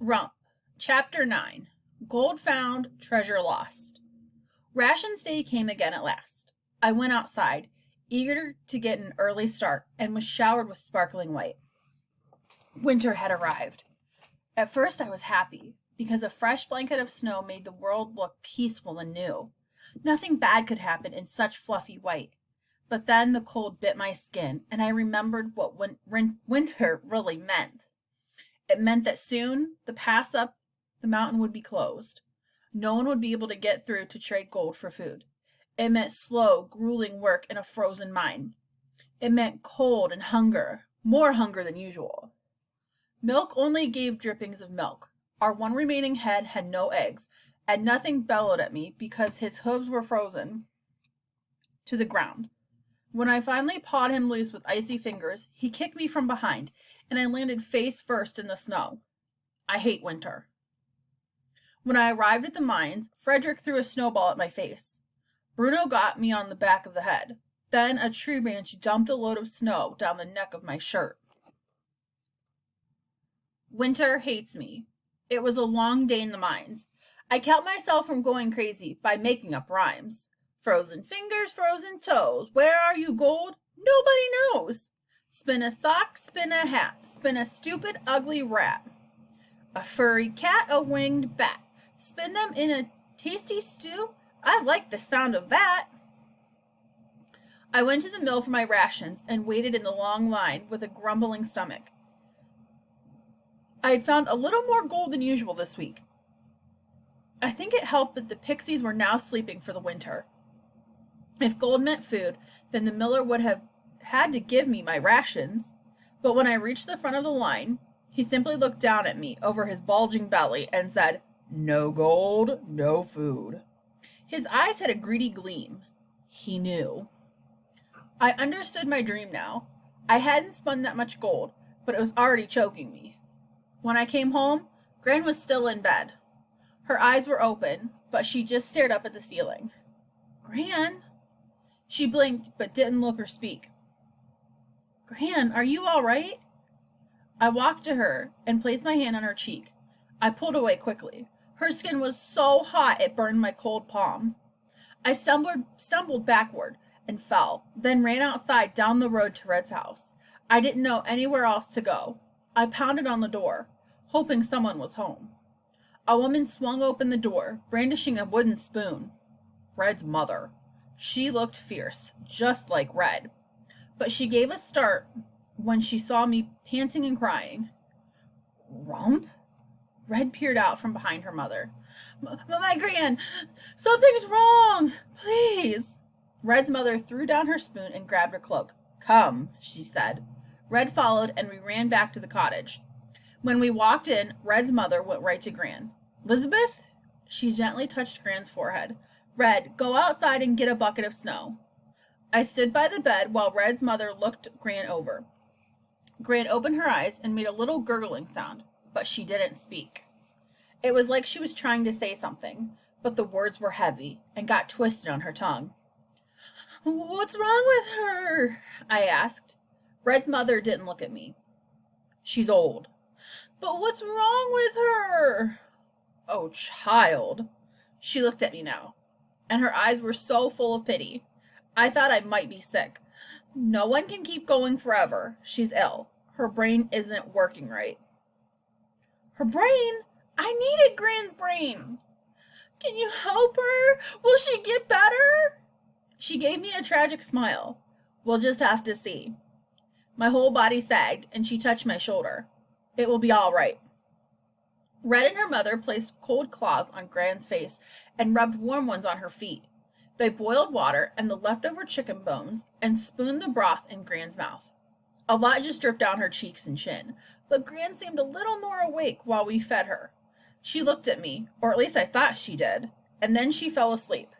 Rump Chapter 9 Gold Found, Treasure Lost. Rations day came again at last. I went outside, eager to get an early start, and was showered with sparkling white. Winter had arrived. At first I was happy, because a fresh blanket of snow made the world look peaceful and new. Nothing bad could happen in such fluffy white. But then the cold bit my skin, and I remembered what winter really meant. It meant that soon the pass up the mountain would be closed. No one would be able to get through to trade gold for food. It meant slow, grueling work in a frozen mine. It meant cold and hunger, more hunger than usual. Milk only gave drippings of milk. Our one remaining hen had no eggs, and nothing bellowed at me because his hooves were frozen to the ground. When I finally pawed him loose with icy fingers, he kicked me from behind, and I landed face first in the snow. I hate winter. When I arrived at the mines, Frederick threw a snowball at my face. Bruno got me on the back of the head. Then a tree branch dumped a load of snow down the neck of my shirt. Winter hates me. It was a long day in the mines. I kept myself from going crazy by making up rhymes. Frozen fingers, frozen toes. Where are you, gold? Nobody knows. Spin a sock, spin a hat. Spin a stupid, ugly rat. A furry cat, a winged bat. Spin them in a tasty stew. I like the sound of that. I went to the mill for my rations and waited in the long line with a grumbling stomach. I had found a little more gold than usual this week. I think it helped that the pixies were now sleeping for the winter. If gold meant food, then the miller would have had to give me my rations. But when I reached the front of the line, he simply looked down at me over his bulging belly and said, "No gold, no food." His eyes had a greedy gleam. He knew. I understood my dream now. I hadn't spun that much gold, but it was already choking me. When I came home, Gran was still in bed. Her eyes were open, but she just stared up at the ceiling. "Gran?" She blinked, but didn't look or speak. "Gran, are you all right?" I walked to her and placed my hand on her cheek. I pulled away quickly. Her skin was so hot it burned my cold palm. I stumbled backward and fell, then ran outside down the road to Red's house. I didn't know anywhere else to go. I pounded on the door, hoping someone was home. A woman swung open the door, brandishing a wooden spoon. Red's mother. She looked fierce, just like Red. But she gave a start when she saw me panting and crying. "Rump?" Red peered out from behind her mother. My Gran! Something's wrong! Please!" Red's mother threw down her spoon and grabbed her cloak. "Come," she said. Red followed, and we ran back to the cottage. When we walked in, Red's mother went right to Gran. "Elizabeth?" She gently touched Gran's forehead. "Red, go outside and get a bucket of snow." I stood by the bed while Red's mother looked Gran over. Gran opened her eyes and made a little gurgling sound, but she didn't speak. It was like she was trying to say something, but the words were heavy and got twisted on her tongue. "What's wrong with her?" I asked. Red's mother didn't look at me. "She's old." "But what's wrong with her?" "Oh, child." She looked at me now, and her eyes were so full of pity. I thought I might be sick. "No one can keep going forever. She's ill. Her brain isn't working right." "Her brain? I needed Gran's brain." "Can you help her? Will she get better?" She gave me a tragic smile. "We'll just have to see." My whole body sagged, and she touched my shoulder. "It will be all right." Red and her mother placed cold cloths on Gran's face and rubbed warm ones on her feet. They boiled water and the leftover chicken bones and spooned the broth in Gran's mouth. A lot just dripped down her cheeks and chin, but Gran seemed a little more awake while we fed her. She looked at me, or at least I thought she did, and then she fell asleep.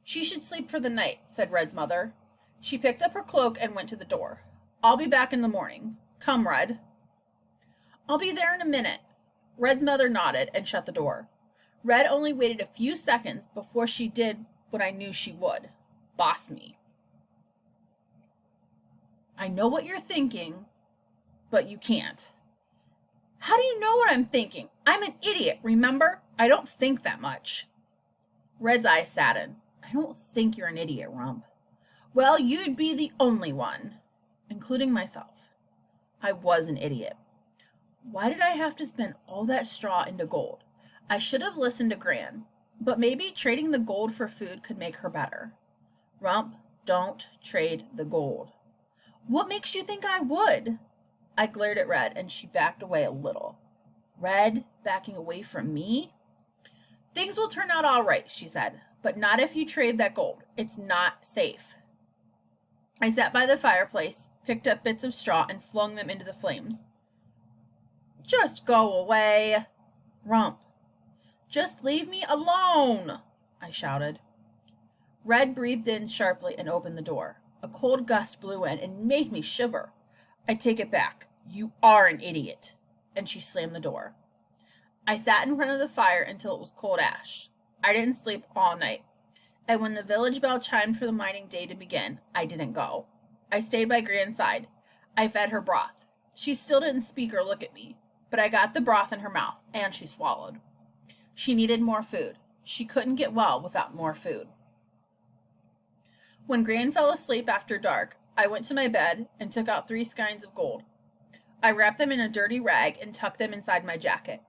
"She should sleep for the night," said Red's mother. She picked up her cloak and went to the door. "I'll be back in the morning. Come, Red." "I'll be there in a minute." Red's mother nodded and shut the door. Red only waited a few seconds before she did what I knew she would. Boss me. "I know what you're thinking, but you can't." "How do you know what I'm thinking? I'm an idiot, remember? I don't think that much. Red's eyes saddened. I don't think you're an idiot, Rump. Well, you'd be the only one, including myself. I was an idiot. Why did I have to spend all that straw into gold? I should have listened to Gran, but maybe trading the gold for food could make her better. Rump, don't trade the gold. What makes you think I would? I glared at Red, and she backed away a little. Red backing away from me? Things will turn out all right, she said, but not if you trade that gold. It's not safe. I sat by the fireplace, picked up bits of straw, and flung them into the flames. Just go away, Rump. Just leave me alone, I shouted. Red breathed in sharply and opened the door. A cold gust blew in and made me shiver. I take it back. You are an idiot. And she slammed the door. I sat in front of the fire until it was cold ash. I didn't sleep all night. And when the village bell chimed for the mining day to begin, I didn't go. I stayed by Gran's side. I fed her broth. She still didn't speak or look at me, but I got the broth in her mouth, and she swallowed. She needed more food. She couldn't get well without more food. When Gran fell asleep after dark, I went to my bed and took out 3 skeins of gold. I wrapped them in a dirty rag and tucked them inside my jacket.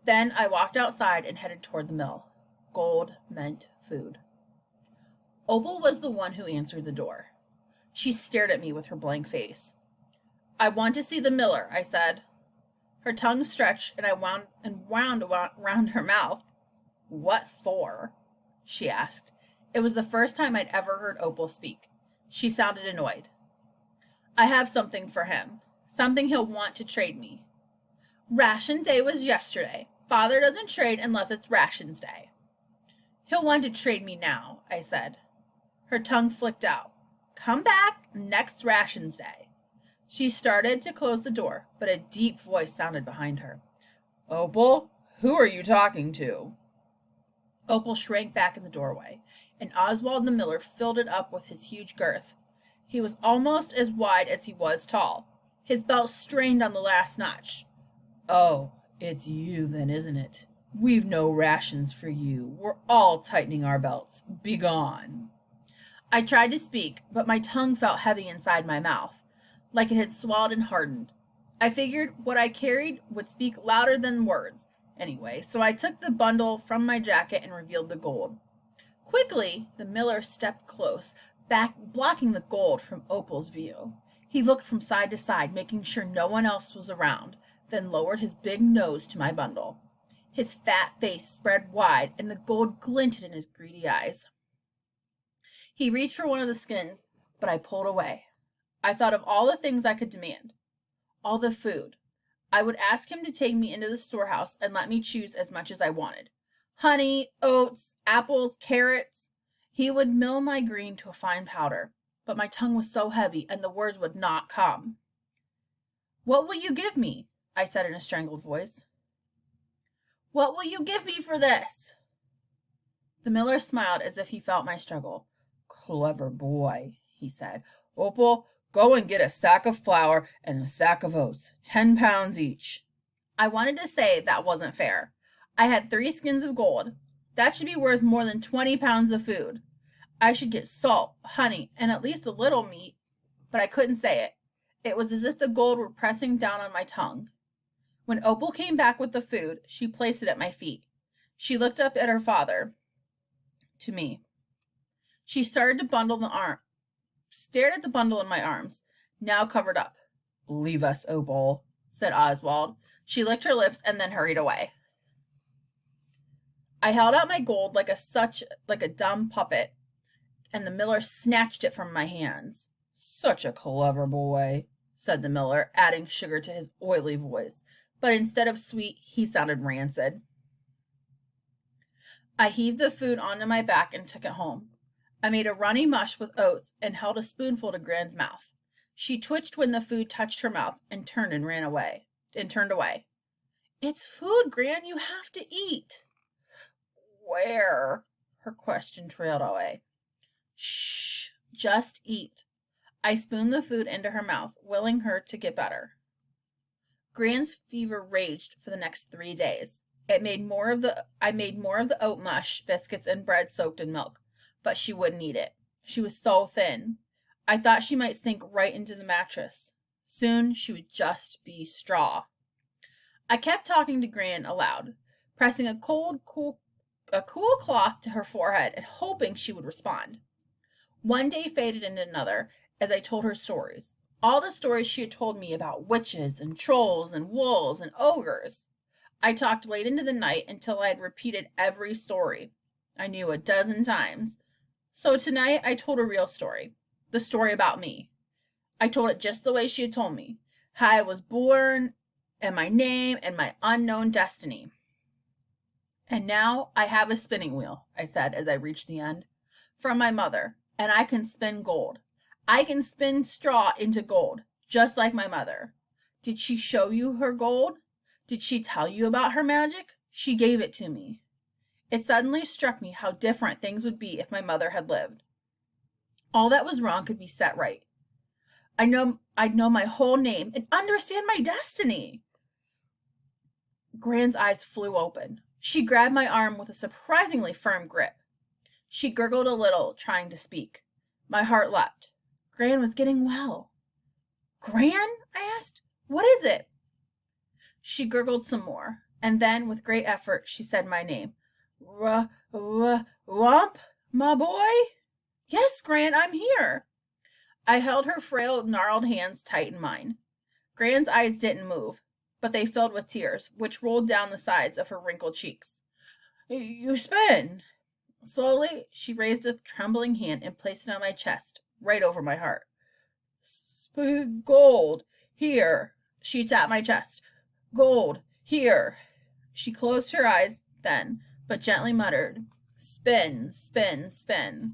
Then I walked outside and headed toward the mill. Gold meant food. Opal was the one who answered the door. She stared at me with her blank face. I want to see the miller, I said. Her tongue stretched and I wound around her mouth. What for? She asked. It was the first time I'd ever heard Opal speak. She sounded annoyed. I have something for him. Something he'll want to trade me. Ration day was yesterday. Father doesn't trade unless it's rations day. He'll want to trade me now, I said. Her tongue flicked out. Come back next rations day. She started to close the door, but a deep voice sounded behind her. Opal, who are you talking to? Opal shrank back in the doorway, and Oswald the miller filled it up with his huge girth. He was almost as wide as he was tall. His belt strained on the last notch. Oh, it's you then, isn't it? We've no rations for you. We're all tightening our belts. Begone. I tried to speak, but my tongue felt heavy inside my mouth, like it had swelled and hardened. I figured what I carried would speak louder than words anyway, so I took the bundle from my jacket and revealed the gold. Quickly, the miller stepped close, back blocking the gold from Opal's view. He looked from side to side, making sure no one else was around, then lowered his big nose to my bundle. His fat face spread wide, and the gold glinted in his greedy eyes. He reached for one of the skins, but I pulled away. I thought of all the things I could demand. All the food. I would ask him to take me into the storehouse and let me choose as much as I wanted. Honey, oats, apples, carrots. He would mill my green to a fine powder, but my tongue was so heavy and the words would not come. What will you give me? I said in a strangled voice. What will you give me for this? The miller smiled as if he felt my struggle. Clever boy, he said. Opal, go and get a sack of flour and a sack of oats, 10 pounds each. I wanted to say that wasn't fair. I had 3 skins of gold. That should be worth more than 20 pounds of food. I should get salt, honey, and at least a little meat, but I couldn't say it. It was as if the gold were pressing down on my tongue. When Opal came back with the food, she placed it at my feet. She looked up at her father, to me. She started to stared at the bundle in my arms, now covered up. Leave us, Opal, said Oswald. She licked her lips and then hurried away. I held out my gold like a dumb puppet, and the miller snatched it from my hands. Such a clever boy, said the miller, adding sugar to his oily voice. But instead of sweet, he sounded rancid. I heaved the food onto my back and took it home. I made a runny mush with oats and held a spoonful to Gran's mouth. She twitched when the food touched her mouth and turned away. It's food, Gran, you have to eat. Where? Her question trailed away. Shh, just eat. I spooned the food into her mouth, willing her to get better. Gran's fever raged for the next 3 days. I made more of the oat mush, biscuits, and bread soaked in milk, but she wouldn't eat it. She was so thin. I thought she might sink right into the mattress. Soon she would just be straw. I kept talking to Gran aloud, pressing a cool cloth to her forehead and hoping she would respond. One day faded into another as I told her stories. All the stories she had told me about witches and trolls and wolves and ogres. I talked late into the night until I had repeated every story. I knew a dozen times. So tonight I told a real story. The story about me. I told it just the way she had told me. How I was born, and my name, and my unknown destiny. And now I have a spinning wheel, I said as I reached the end, from my mother, and I can spin gold. I can spin straw into gold, just like my mother. Did she show you her gold? Did she tell you about her magic? She gave it to me. It suddenly struck me how different things would be if my mother had lived. All that was wrong could be set right. I'd know my whole name and understand my destiny. Gran's eyes flew open. She grabbed my arm with a surprisingly firm grip. She gurgled a little, trying to speak. My heart leapt. Gran was getting well. Gran? I asked. What is it? She gurgled some more, and then, with great effort, she said my name. Rump, my boy? Yes, Gran, I'm here. I held her frail, gnarled hands tight in mine. Gran's eyes didn't move, but they filled with tears, which rolled down the sides of her wrinkled cheeks. You spin. Slowly, she raised a trembling hand and placed it on my chest, right over my heart. Gold, here. She tapped my chest. Gold, here. She closed her eyes then, but gently muttered, spin, spin, spin.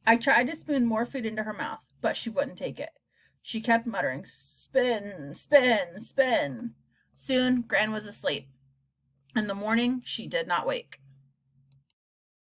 I tried to spoon more food into her mouth, but she wouldn't take it. She kept muttering, spin, spin, spin. Soon, Gran was asleep. In the morning, she did not wake.